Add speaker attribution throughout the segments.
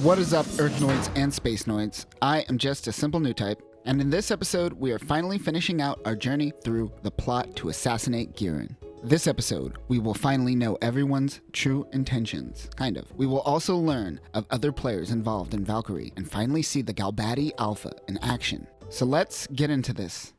Speaker 1: What is up, Earthnoids and Spacenoids? I am just a simple new type, and in this episode, we are finally finishing out our journey through the plot to assassinate Gihren. This episode, we will finally know everyone's true intentions, kind of. We will also learn of other players involved in Valkyrie, and finally see the Galbady Alpha in action. So let's get into this.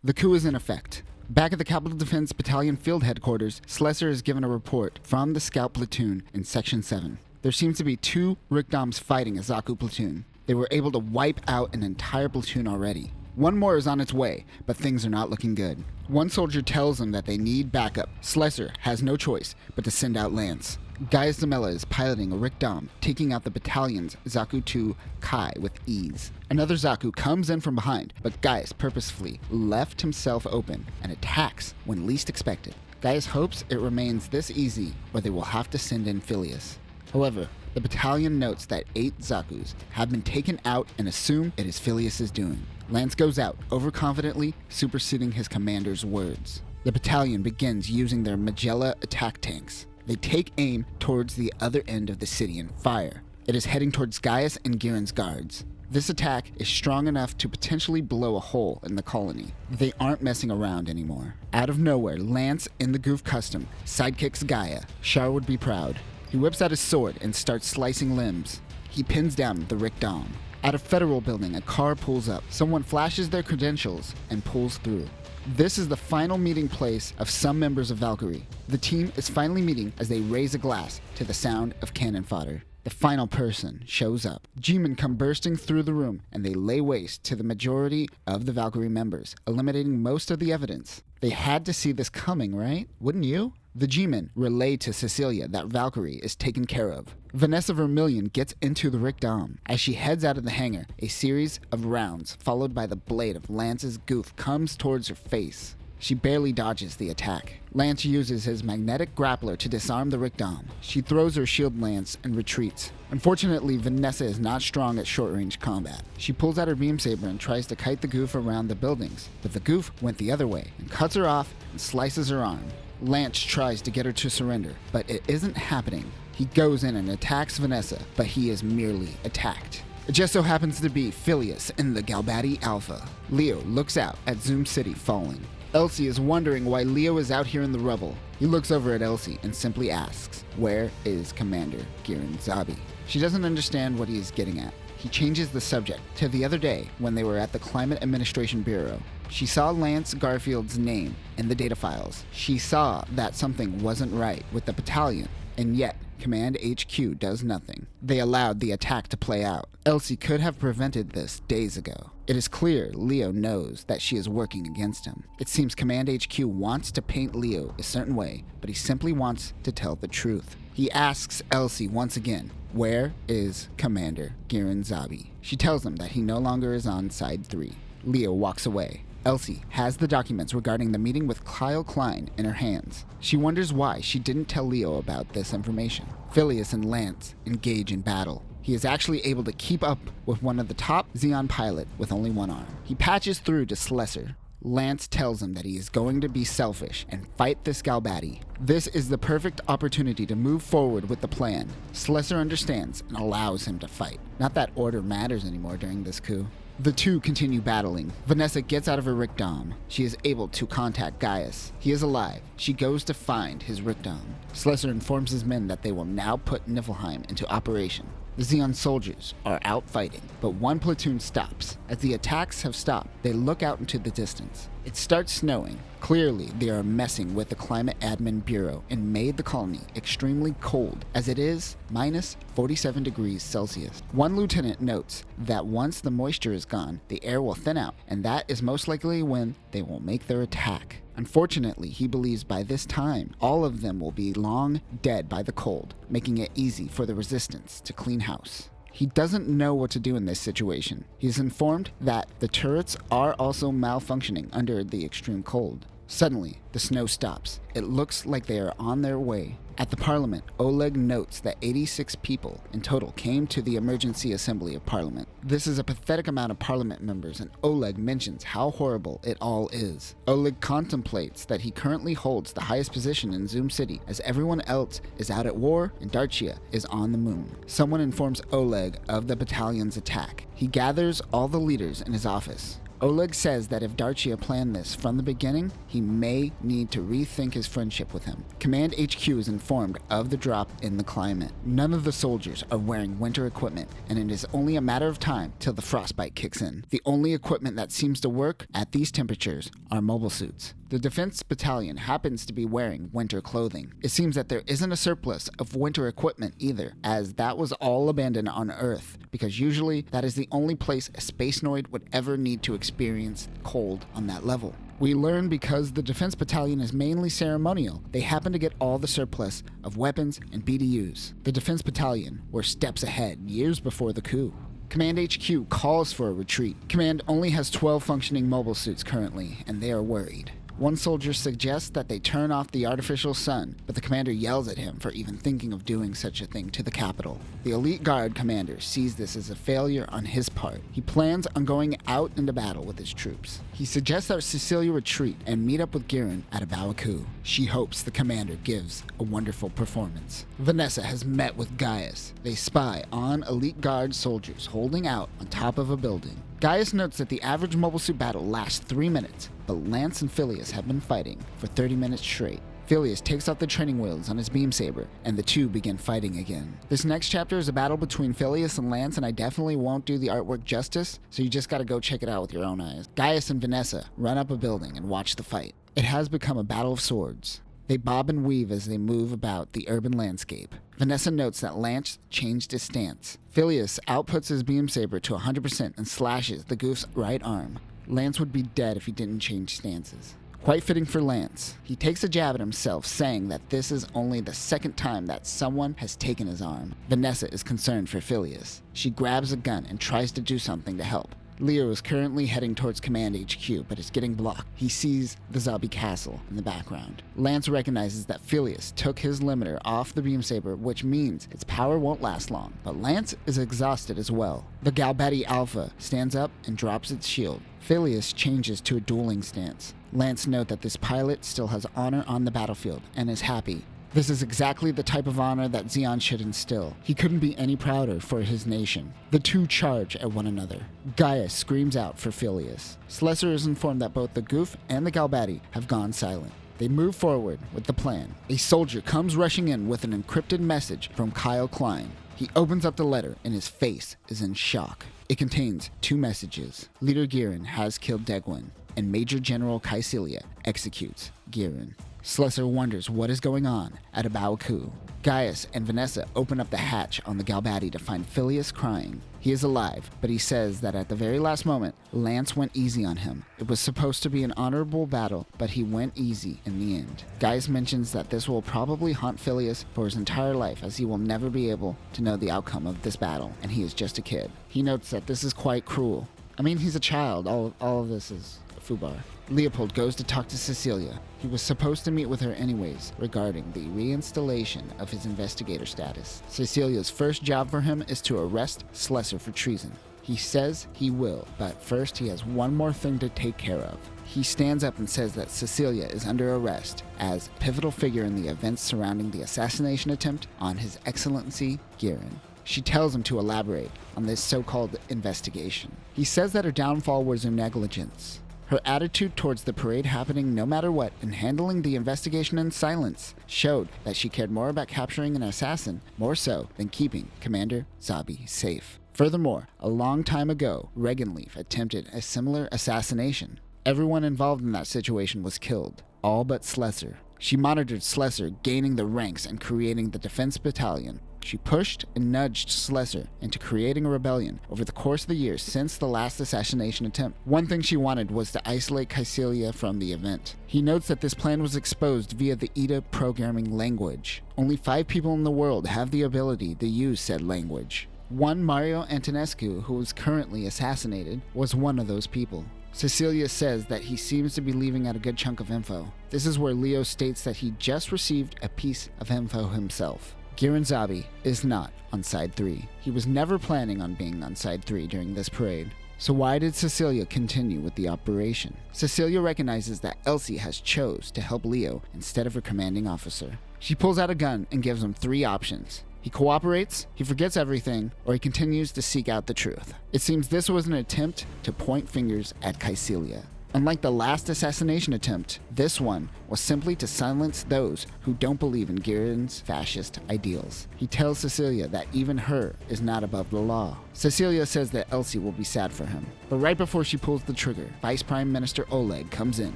Speaker 1: The coup is in effect. Back at the Capital Defense Battalion Field Headquarters, Slesser is given a report from the Scout Platoon in Section 7. There seems to be two Rickdoms fighting a Zaku platoon. They were able to wipe out an entire platoon already. One more is on its way, but things are not looking good. One soldier tells them that they need backup. Slesser has no choice but to send out Lance. Gaius Zamella is piloting a Rickdom, taking out the battalion's Zaku 2 Kai with ease. Another Zaku comes in from behind, but Gaius purposefully left himself open and attacks when least expected. Gaius hopes it remains this easy, or they will have to send in Phileas. However, the battalion notes that 8 Zakus have been taken out and assume it is Phileas' doing. Lance goes out, overconfidently superseding his commander's words. The battalion begins using their Magella attack tanks. They take aim towards the other end of the city and fire. It is heading towards Gaius and Giren's guards. This attack is strong enough to potentially blow a hole in the colony. They aren't messing around anymore. Out of nowhere, Lance in the Gouf custom sidekicks Gaia. Char would be proud. He whips out his sword and starts slicing limbs. He pins down the Rickdom. At a federal building, a car pulls up. Someone flashes their credentials and pulls through. This is the final meeting place of some members of Valkyrie. The team is finally meeting as they raise a glass to the sound of cannon fodder. The final person shows up. G-men come bursting through the room, and they lay waste to the majority of the Valkyrie members, eliminating most of the evidence. They had to see this coming, right? Wouldn't you? The G-men relay to Cecilia that Valkyrie is taken care of. Vanessa Vermillion gets into the Rickdom. As she heads out of the hangar, a series of rounds, followed by the blade of Lance's Gouf, comes towards her face. She barely dodges the attack. Lance uses his magnetic grappler to disarm the Rickdom. She throws her shield lance and retreats. Unfortunately, Vanessa is not strong at short-range combat. She pulls out her beam saber and tries to kite the Gouf around the buildings, but the Gouf went the other way and cuts her off and slices her arm. Lance tries to get her to surrender, but it isn't happening. He goes in and attacks Vanessa, but he is merely attacked. It just so happens to be Phileas in the Galbady Alpha. Leo looks out at Zoom City falling. Elsie is wondering why Leo is out here in the rubble. He looks over at Elsie and simply asks, "Where is Commander Gihren Zabi?" She doesn't understand what he is getting at. He changes the subject to the other day when they were at the Climate Administration Bureau. She saw Lance Garfield's name in the data files. She saw that something wasn't right with the battalion, and yet Command HQ does nothing. They allowed the attack to play out. Elsie could have prevented this days ago. It is clear Leo knows that she is working against him. It seems Command HQ wants to paint Leo a certain way, but he simply wants to tell the truth. He asks Elsie once again, "Where is Commander Gihren Zabi?" She tells him that he no longer is on Side 3. Leo walks away. Elsie has the documents regarding the meeting with Kyle Klein in her hands. She wonders why she didn't tell Leo about this information. Phileas and Lance engage in battle. He is actually able to keep up with one of the top Xeon pilot with only one arm. He patches through to Slesser. Lance tells him that he is going to be selfish and fight this Galbady. This is the perfect opportunity to move forward with the plan. Slesser understands and allows him to fight. Not that order matters anymore during this coup. The two continue battling. Vanessa gets out of her Rickdom. She is able to contact Gaius. He is alive. She goes to find his Rickdom. Slesser informs his men that they will now put Nilheim into operation. The Xeon soldiers are out fighting, but one platoon stops. As the attacks have stopped, they look out into the distance. It starts snowing. Clearly, they are messing with the Climate Admin Bureau and made the colony extremely cold, as it is minus 47 degrees Celsius. One lieutenant notes that once the moisture is gone, the air will thin out, and that is most likely when they will make their attack. Unfortunately, he believes by this time, all of them will be long dead by the cold, making it easy for the resistance to clean house. He doesn't know what to do in this situation. He is informed that the turrets are also malfunctioning under the extreme cold. Suddenly, the snow stops. It looks like they are on their way. At the Parliament, Oleg notes that 86 people in total came to the emergency assembly of Parliament. This is a pathetic amount of Parliament members, and Oleg mentions how horrible it all is. Oleg contemplates that he currently holds the highest position in Zoom City, as everyone else is out at war and Darchia is on the moon. Someone informs Oleg of the battalion's attack. He gathers all the leaders in his office. Oleg says that if Darchia planned this from the beginning, he may need to rethink his friendship with him. Command HQ is informed of the drop in the climate. None of the soldiers are wearing winter equipment, and it is only a matter of time till the frostbite kicks in. The only equipment that seems to work at these temperatures are mobile suits. The defense battalion happens to be wearing winter clothing. It seems that there isn't a surplus of winter equipment either, as that was all abandoned on Earth, because usually that is the only place a Spacenoid would ever need to experience cold on that level. We learn because the defense battalion is mainly ceremonial, they happen to get all the surplus of weapons and BDUs. The defense battalion were steps ahead years before the coup. Command HQ calls for a retreat. Command only has 12 functioning mobile suits currently, and they are worried. One soldier suggests that they turn off the artificial sun, but the commander yells at him for even thinking of doing such a thing to the capital. The elite guard commander sees this as a failure on his part. He plans on going out into battle with his troops. He suggests that Cecilia retreat and meet up with Gihren at a coup. She hopes the commander gives a wonderful performance. Vanessa has met with Gaius. They spy on elite guard soldiers holding out on top of a building. Gaius notes that the average mobile suit battle lasts 3 minutes, but Lance and Phileas have been fighting for 30 minutes straight. Phileas takes off the training wheels on his beam saber, and the two begin fighting again. This next chapter is a battle between Phileas and Lance, and I definitely won't do the artwork justice, so you just gotta go check it out with your own eyes. Gaius and Vanessa run up a building and watch the fight. It has become a battle of swords. They bob and weave as they move about the urban landscape. Vanessa notes that Lance changed his stance. Phileas outputs his beam saber to 100% and slashes the Gouf's right arm. Lance would be dead if he didn't change stances. Quite fitting for Lance. He takes a jab at himself, saying that this is only the second time that someone has taken his arm. Vanessa is concerned for Phileas. She grabs a gun and tries to do something to help. Leo is currently heading towards Command HQ, but is getting blocked. He sees the zombie castle in the background. Lance recognizes that Phileas took his limiter off the beam saber, which means its power won't last long, but Lance is exhausted as well. The Galbady Alpha stands up and drops its shield. Phileas changes to a dueling stance. Lance notes that this pilot still has honor on the battlefield and is happy. This is exactly the type of honor that Zeon should instill. He couldn't be any prouder for his nation. The two charge at one another. Gaius screams out for Phileas. Slessor is informed that both the Gouf and the Galbady have gone silent. They move forward with the plan. A soldier comes rushing in with an encrypted message from Kyle Klein. He opens up the letter and his face is in shock. It contains 2 messages. Leader Gihren has killed Degwin, and Major General Caecilia executes Gihren. Slessor wonders what is going on at a coup. Gaius and Vanessa open up the hatch on the Galbady to find Phileas crying. He is alive, but he says that at the very last moment, Lance went easy on him. It was supposed to be an honorable battle, but he went easy in the end. Gaius mentions that this will probably haunt Phileas for his entire life, as he will never be able to know the outcome of this battle, and he is just a kid. He notes that this is quite cruel. I mean, he's a child. All of this is a foobar. Leopold goes to talk to Cecilia. He was supposed to meet with her anyways regarding the reinstallation of his investigator status. Cecilia's first job for him is to arrest Slessor for treason. He says he will, but first he has one more thing to take care of. He stands up and says that Cecilia is under arrest as a pivotal figure in the events surrounding the assassination attempt on His Excellency Gihren. She tells him to elaborate on this so-called investigation. He says that her downfall was her negligence. Her attitude towards the parade happening no matter what and handling the investigation in silence showed that she cared more about capturing an assassin more so than keeping Commander Zabi safe. Furthermore, a long time ago, Regenleaf attempted a similar assassination. Everyone involved in that situation was killed, all but Slessor. She monitored Slessor gaining the ranks and creating the defense battalion. She pushed and nudged Slessor into creating a rebellion over the course of the years since the last assassination attempt. One thing she wanted was to isolate Caecilia from the event. He notes that this plan was exposed via the EDA programming language. Only 5 people in the world have the ability to use said language. One Mario Antonescu, who is currently assassinated, was one of those people. Cecilia says that he seems to be leaving out a good chunk of info. This is where Leo states that he just received a piece of info himself. Gihren Zabi is not on Side 3. He was never planning on being on Side 3 during this parade. So why did Cecilia continue with the operation? Cecilia recognizes that Elsie has chose to help Leo instead of her commanding officer. She pulls out a gun and gives him 3 options. He cooperates, he forgets everything, or he continues to seek out the truth. It seems this was an attempt to point fingers at Cecilia. Unlike the last assassination attempt, this one was simply to silence those who don't believe in Giren's fascist ideals. He tells Cecilia that even her is not above the law. Cecilia says that Elsie will be sad for him. But right before she pulls the trigger, Vice Prime Minister Oleg comes in.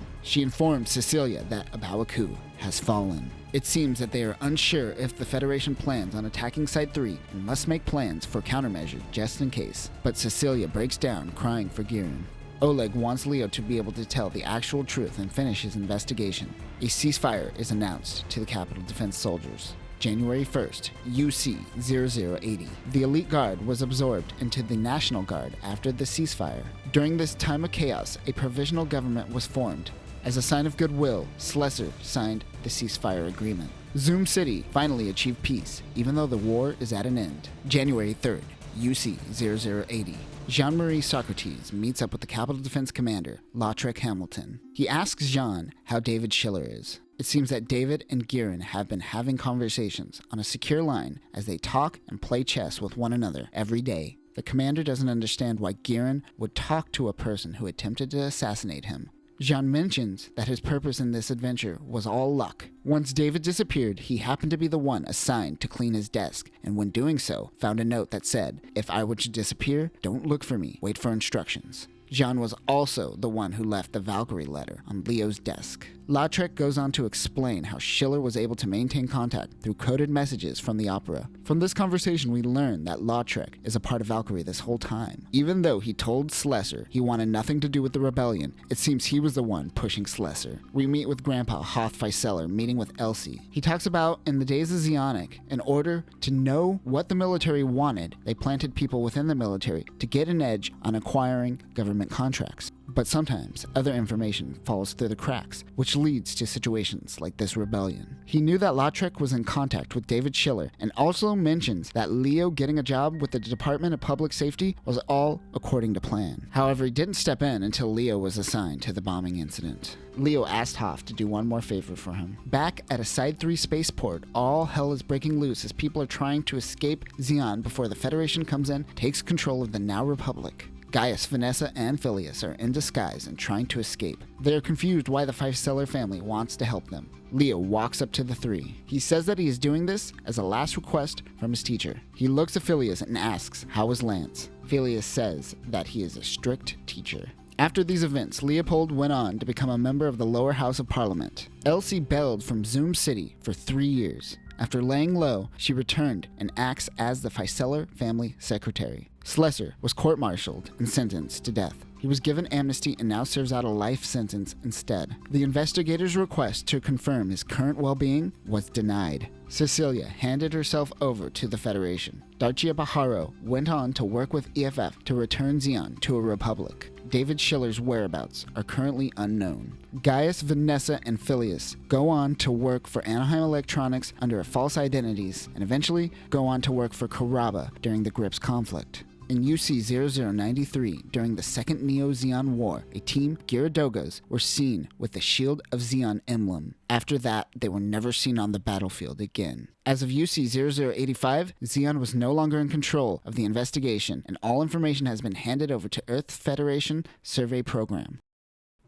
Speaker 1: She informs Cecilia that a coup has fallen. It seems that they are unsure if the Federation plans on attacking Site 3 and must make plans for countermeasure just in case. But Cecilia breaks down, crying for Gihren. Oleg wants Leo to be able to tell the actual truth and finish his investigation. A ceasefire is announced to the Capital Defense soldiers. January 1st, UC-0080. The elite guard was absorbed into the National Guard after the ceasefire. During this time of chaos, a provisional government was formed. As a sign of goodwill, Slessor signed the ceasefire agreement. Zoom City finally achieved peace, even though the war is at an end. January 3rd, UC-0080. Jean-Marie Socrates meets up with the Capital Defense commander, Lautrec Hamilton. He asks Jean how David Schiller is. It seems that David and Gihren have been having conversations on a secure line as they talk and play chess with one another every day. The commander doesn't understand why Gihren would talk to a person who attempted to assassinate him. Jean mentions that his purpose in this adventure was all luck. Once David disappeared, he happened to be the one assigned to clean his desk, and when doing so, found a note that said, "If I were to disappear, don't look for me, wait for instructions." Jean was also the one who left the Valkyrie letter on Leo's desk. Lautrec goes on to explain how Schiller was able to maintain contact through coded messages from the opera. From this conversation, we learn that Lautrec is a part of Valkyrie this whole time. Even though he told Slessor he wanted nothing to do with the rebellion, it seems he was the one pushing Slessor. We meet with Grandpa Hoth Feiseler meeting with Elsie. He talks about in the days of Zionic, in order to know what the military wanted, they planted people within the military to get an edge on acquiring government contracts. But sometimes other information falls through the cracks, which leads to situations like this rebellion. He knew that Lautrec was in contact with David Schiller, and also mentions that Leo getting a job with the Department of Public Safety was all according to plan. However, he didn't step in until Leo was assigned to the bombing incident. Leo asked Hoff to do one more favor for him. Back at a Side 3 spaceport, all hell is breaking loose as people are trying to escape Xi'an before the Federation comes in, takes control of the now Republic. Gaius, Vanessa, and Phileas are in disguise and trying to escape. They are confused why the Feiseler family wants to help them. Leo walks up to the 3. He says that he is doing this as a last request from his teacher. He looks at Phileas and asks, "How is Lance?" Phileas says that he is a strict teacher. After these events, Leopold went on to become a member of the lower house of parliament. Elsie bailed from Zoom City for 3 years. After laying low, she returned and acts as the Feiseler family secretary. Slessor was court-martialed and sentenced to death. He was given amnesty and now serves out a life sentence instead. The investigator's request to confirm his current well-being was denied. Cecilia handed herself over to the Federation. Darcia Baharo went on to work with EFF to return Xi'an to a republic. David Schiller's whereabouts are currently unknown. Gaius, Vanessa, and Phileas go on to work for Anaheim Electronics under false identities and eventually go on to work for Karaba during the Grips conflict. In UC-0093, during the Second Neo-Xi'an War, a team, Gyaradogas, were seen with the Shield of Xi'an emblem. After that, they were never seen on the battlefield again. As of UC-0085, Xi'an was no longer in control of the investigation, and all information has been handed over to Earth Federation Survey Program.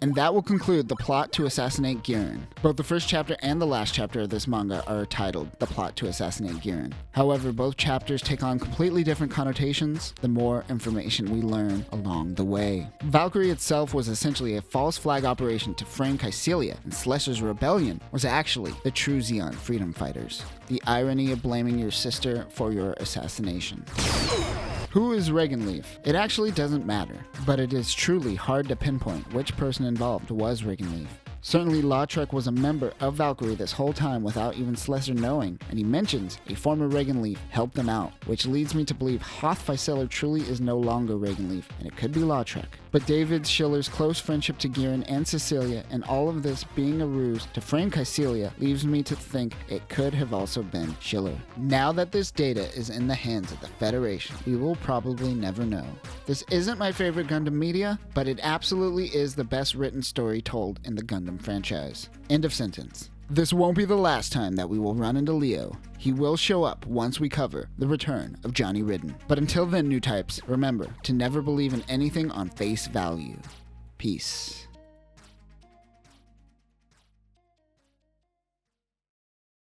Speaker 1: And that will conclude the plot to assassinate Gihren. Both the first chapter and the last chapter of this manga are titled The Plot to Assassinate Gihren. However, both chapters take on completely different connotations the more information we learn along the way. Valkyrie itself was essentially a false flag operation to frame Cecilia, and Slessor's rebellion was actually the true Xi'an freedom fighters. The irony of blaming your sister for your assassination. Who is Regenleaf? It actually doesn't matter, but it is truly hard to pinpoint which person involved was Regenleaf. Certainly Lautrec was a member of Valkyrie this whole time without even Slessor knowing, and he mentions a former Regenleaf helped them out, which leads me to believe Hoth Feiseler truly is no longer Regenleaf, and it could be Lautrec. But David Schiller's close friendship to Gihren and Cecilia, and all of this being a ruse to frame Caecilia, leaves me to think it could have also been Schiller. Now that this data is in the hands of the Federation, we will probably never know. This isn't my favorite Gundam media, but it absolutely is the best written story told in the Gundam franchise. End of sentence. This won't be the last time that we will run into Leo. He will show up once we cover the return of Johnny Ridden. But until then, new types, remember to never believe in anything on face value. Peace.